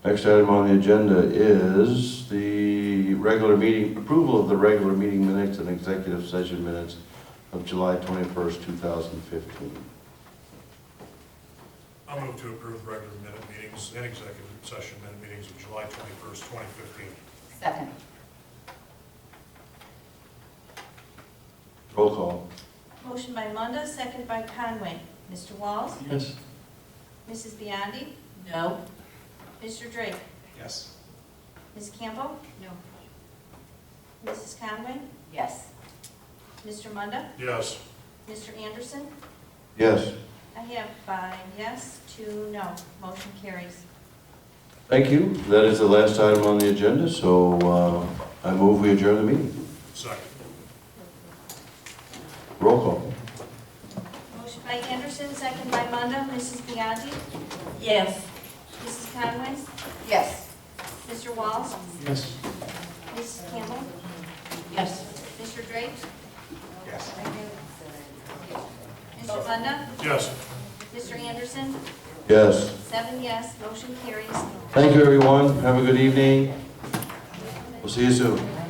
Next item on the agenda is the approval of the regular meeting minutes and executive session minutes of July 21st, 2015. I'll move to approve regular minute meetings and executive session minute meetings of July 21st, 2015. Second. Roll call. Motion by Munda, second by Conway. Mr. Walls? Yes. Mrs. Biondi? No. Mr. Drake? Yes. Ms. Campbell? No. Mrs. Conway? Yes. Mr. Munda? Yes. Mr. Anderson? Yes. I have 5 yes, 2 no. Motion carries. Thank you. That is the last item on the agenda, so I move we adjourn the meeting. Second. Roll call. Motion by Anderson, second by Munda. Mrs. Biondi? Yes. Mrs. Conway? Yes. Mr. Walls? Yes. Mrs. Campbell? Yes. Mr. Drake? Yes. Mr. Munda? Yes. Mr. Anderson? Yes. 7 yes, motion carries. Thank you, everyone. Have a good evening. We'll see you soon.